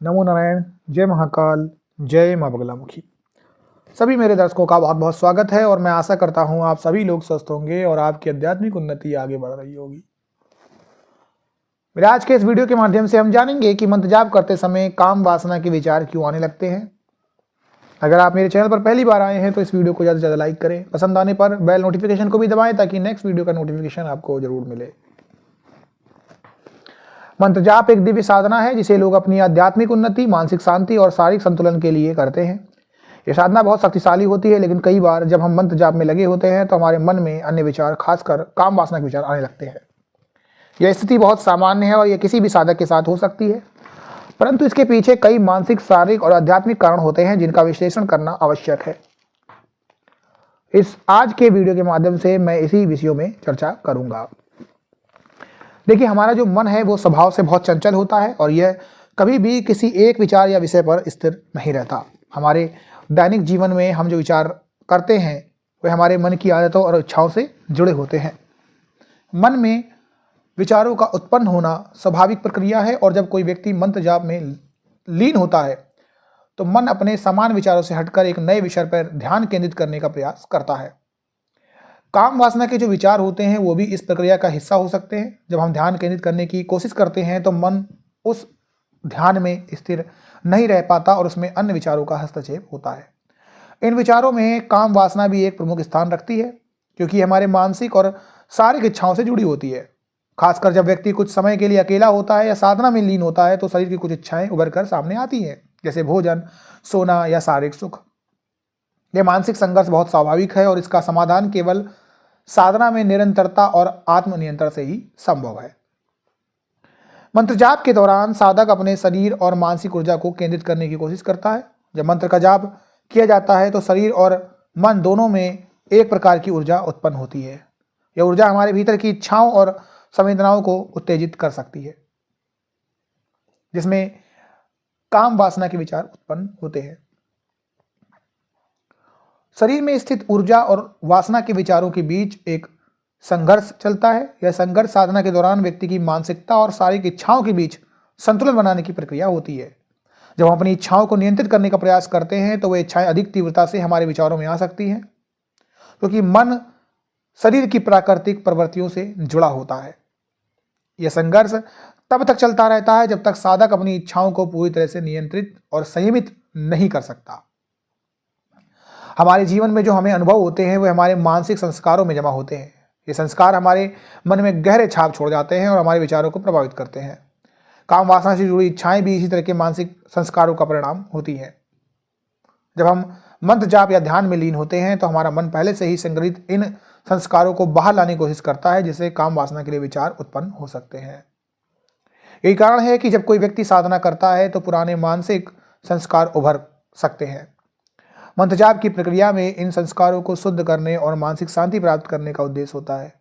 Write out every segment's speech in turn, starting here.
नमो नारायण, जय महाकाल, जय माँ बगलामुखी। सभी मेरे दर्शकों का बहुत बहुत स्वागत है और मैं आशा करता हूँ आप सभी लोग स्वस्थ होंगे और आपकी आध्यात्मिक उन्नति आगे बढ़ रही होगी। मेरे आज के इस वीडियो के माध्यम से हम जानेंगे कि मंत्र जाप करते समय काम वासना के विचार क्यों आने लगते हैं। अगर आप मेरे चैनल पर पहली बार आए हैं तो इस वीडियो को ज़्यादा से ज़्यादा लाइक करें, पसंद आने पर बेल नोटिफिकेशन को भी दबाएं ताकि नेक्स्ट वीडियो का नोटिफिकेशन आपको जरूर मिले। मंत्र जाप एक दिव्य साधना है जिसे लोग अपनी आध्यात्मिक उन्नति, मानसिक शांति और शारीरिक संतुलन के लिए करते हैं। ये साधना बहुत शक्तिशाली होती है, लेकिन कई बार जब हम मंत्र जाप में लगे होते हैं तो हमारे मन में अन्य विचार, खासकर काम वासना के विचार आने लगते हैं। यह स्थिति बहुत सामान्य है और यह किसी भी साधक के साथ हो सकती है, परंतु इसके पीछे कई मानसिक, शारीरिक और आध्यात्मिक कारण होते हैं जिनका विश्लेषण करना आवश्यक है। इस आज के वीडियो के माध्यम से मैं इसी विषयों में चर्चा करूंगा। देखिए, हमारा जो मन है वो स्वभाव से बहुत चंचल होता है और यह कभी भी किसी एक विचार या विषय पर स्थिर नहीं रहता। हमारे दैनिक जीवन में हम जो विचार करते हैं वे हमारे मन की आदतों और इच्छाओं से जुड़े होते हैं। मन में विचारों का उत्पन्न होना स्वाभाविक प्रक्रिया है और जब कोई व्यक्ति मंत्र जाप में लीन होता है तो मन अपने समान विचारों से हटकर एक नए विषय पर ध्यान केंद्रित करने का प्रयास करता है। काम वासना के जो विचार होते हैं वो भी इस प्रक्रिया का हिस्सा हो सकते हैं। जब हम ध्यान केंद्रित करने की कोशिश करते हैं तो मन उस ध्यान में स्थिर नहीं रह पाता और उसमें अन्य विचारों का हस्तक्षेप होता है। इन विचारों में काम वासना भी एक प्रमुख स्थान रखती है क्योंकि हमारे मानसिक और शारीरिक इच्छाओं से जुड़ी होती है। खासकर जब व्यक्ति कुछ समय के लिए अकेला होता है या साधना में लीन होता है तो शरीर की कुछ इच्छाएं उभर कर सामने आती हैं, जैसे भोजन, सोना या शारीरिक सुख। यह मानसिक संघर्ष बहुत स्वाभाविक है और इसका समाधान केवल साधना में निरंतरता और आत्मनियंत्रण से ही संभव है। मंत्र जाप के दौरान साधक अपने शरीर और मानसिक ऊर्जा को केंद्रित करने की कोशिश करता है। जब मंत्र का जाप किया जाता है तो शरीर और मन दोनों में एक प्रकार की ऊर्जा उत्पन्न होती है। यह ऊर्जा हमारे भीतर की इच्छाओं और संवेदनाओं को उत्तेजित कर सकती है, जिसमें काम वासना के विचार उत्पन्न होते हैं। शरीर में स्थित ऊर्जा और वासना के विचारों के बीच एक संघर्ष चलता है। यह संघर्ष साधना के दौरान व्यक्ति की मानसिकता और शारीरिक इच्छाओं के बीच संतुलन बनाने की प्रक्रिया होती है। जब हम अपनी इच्छाओं को नियंत्रित करने का प्रयास करते हैं तो वे इच्छाएं अधिक तीव्रता से हमारे विचारों में आ सकती हैं, क्योंकि मन शरीर की प्राकृतिक प्रवृत्तियों से जुड़ा होता है। यह संघर्ष तब तक चलता रहता है जब तक साधक अपनी इच्छाओं को पूरी तरह से नियंत्रित और संयमित नहीं कर सकता। हमारे जीवन में जो हमें अनुभव होते हैं वे हमारे मानसिक संस्कारों में जमा होते हैं। ये संस्कार हमारे मन में गहरे छाप छोड़ जाते हैं और हमारे विचारों को प्रभावित करते हैं। काम वासना से जुड़ी इच्छाएं भी इसी तरह के मानसिक संस्कारों का परिणाम होती हैं। जब हम मंत्र जाप या ध्यान में लीन होते हैं तो हमारा मन पहले से ही संग्रहित इन संस्कारों को बाहर लाने की कोशिश करता है, जिससे काम वासना के लिए विचार उत्पन्न हो सकते हैं। यही कारण है कि जब कोई व्यक्ति साधना करता है तो पुराने मानसिक संस्कार उभर सकते हैं। मंत्र जाप की प्रक्रिया में इन संस्कारों को शुद्ध करने और मानसिक शांति प्राप्त करने का उद्देश्य होता है,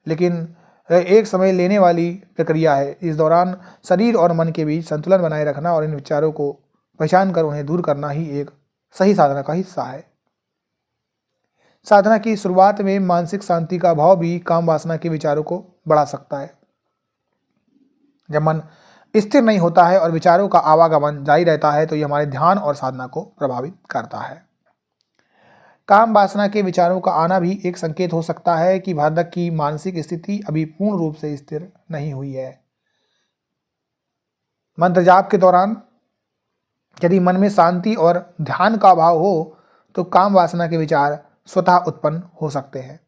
लेकिन एक समय लेने वाली प्रक्रिया है। इस दौरान शरीर और मन के बीच संतुलन बनाए रखना और इन विचारों को पहचान कर उन्हें दूर करना ही एक सही साधना का हिस्सा है। साधना की शुरुआत में मानसिक शांति का अभाव भी काम वासना के विचारों को बढ़ा सकता है। जब मन स्थिर नहीं होता है और विचारों का आवागमन जारी रहता है तो यह हमारे ध्यान और साधना को प्रभावित करता है। काम वासना के विचारों का आना भी एक संकेत हो सकता है कि साधक की मानसिक स्थिति अभी पूर्ण रूप से स्थिर नहीं हुई है। मंत्र जाप के दौरान यदि मन में शांति और ध्यान का अभाव हो तो काम वासना के विचार स्वतः उत्पन्न हो सकते हैं,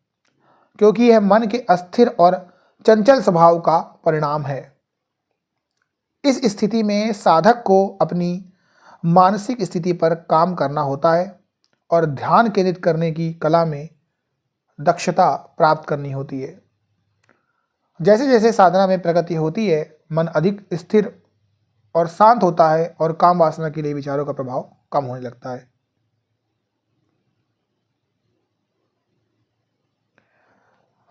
क्योंकि यह मन के अस्थिर और चंचल स्वभाव का परिणाम है। इस स्थिति में साधक को अपनी मानसिक स्थिति पर काम करना होता है और ध्यान केंद्रित करने की कला में दक्षता प्राप्त करनी होती है। जैसे जैसे साधना में प्रगति होती है, मन अधिक स्थिर और शांत होता है और काम वासना के लिए विचारों का प्रभाव कम होने लगता है।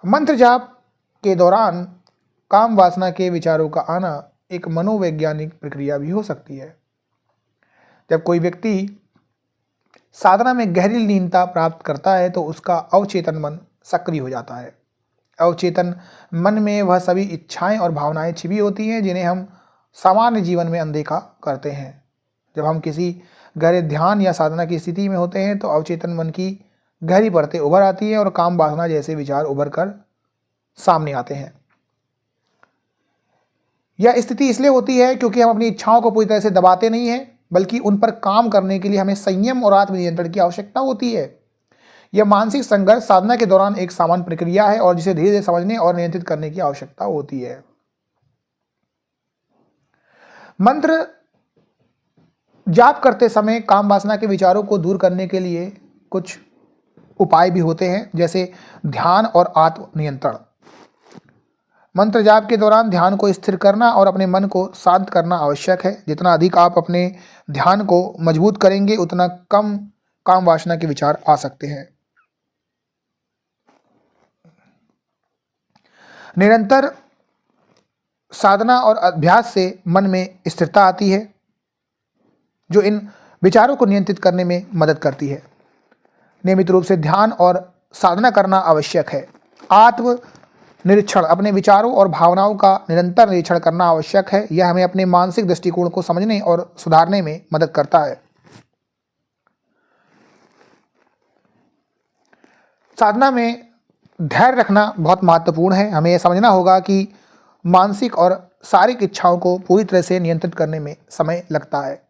मंत्र जाप के दौरान काम वासना के विचारों का आना एक मनोवैज्ञानिक प्रक्रिया भी हो सकती है। जब कोई व्यक्ति साधना में गहरी लीनता प्राप्त करता है तो उसका अवचेतन मन सक्रिय हो जाता है। अवचेतन मन में वह सभी इच्छाएं और भावनाएं छिपी होती हैं जिन्हें हम सामान्य जीवन में अनदेखा करते हैं। जब हम किसी गहरे ध्यान या साधना की स्थिति में होते हैं तो अवचेतन मन की गहरी परतें उभर आती हैं और काम वासना जैसे विचार उभर कर सामने आते हैं। यह स्थिति इसलिए होती है क्योंकि हम अपनी इच्छाओं को पूरी तरह से दबाते नहीं हैं, बल्कि उन पर काम करने के लिए हमें संयम और आत्मनियंत्रण की आवश्यकता होती है। यह मानसिक संघर्ष साधना के दौरान एक सामान्य प्रक्रिया है और जिसे धीरे धीरे समझने और नियंत्रित करने की आवश्यकता होती है। मंत्र जाप करते समय काम वासना के विचारों को दूर करने के लिए कुछ उपाय भी होते हैं, जैसे ध्यान और आत्मनियंत्रण। मंत्र जाप के दौरान ध्यान को स्थिर करना और अपने मन को शांत करना आवश्यक है। जितना अधिक आप अपने ध्यान को मजबूत करेंगे उतना कम काम वासना के विचार आ सकते हैं। निरंतर साधना और अभ्यास से मन में स्थिरता आती है, जो इन विचारों को नियंत्रित करने में मदद करती है। नियमित रूप से ध्यान और साधना करना आवश्यक है। आत्म निरीक्षण, अपने विचारों और भावनाओं का निरंतर निरीक्षण करना आवश्यक है। यह हमें अपने मानसिक दृष्टिकोण को समझने और सुधारने में मदद करता है। साधना में धैर्य रखना बहुत महत्वपूर्ण है। हमें यह समझना होगा कि मानसिक और शारीरिक इच्छाओं को पूरी तरह से नियंत्रित करने में समय लगता है।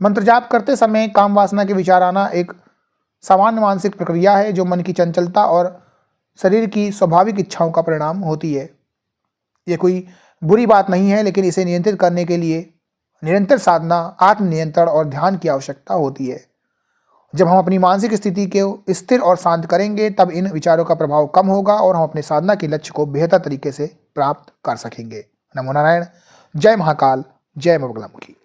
मंत्र जाप करते समय काम वासना के विचार आना एक सामान्य मानसिक प्रक्रिया है जो मन की चंचलता और शरीर की स्वाभाविक इच्छाओं का परिणाम होती है। यह कोई बुरी बात नहीं है, लेकिन इसे नियंत्रित करने के लिए निरंतर साधना, आत्मनियंत्रण और ध्यान की आवश्यकता होती है। जब हम अपनी मानसिक स्थिति को स्थिर और शांत करेंगे तब इन विचारों का प्रभाव कम होगा और हम अपने साधना के लक्ष्य को बेहतर तरीके से प्राप्त कर सकेंगे। नमो नारायण। जय महाकाल, जय मां बगलामुखी।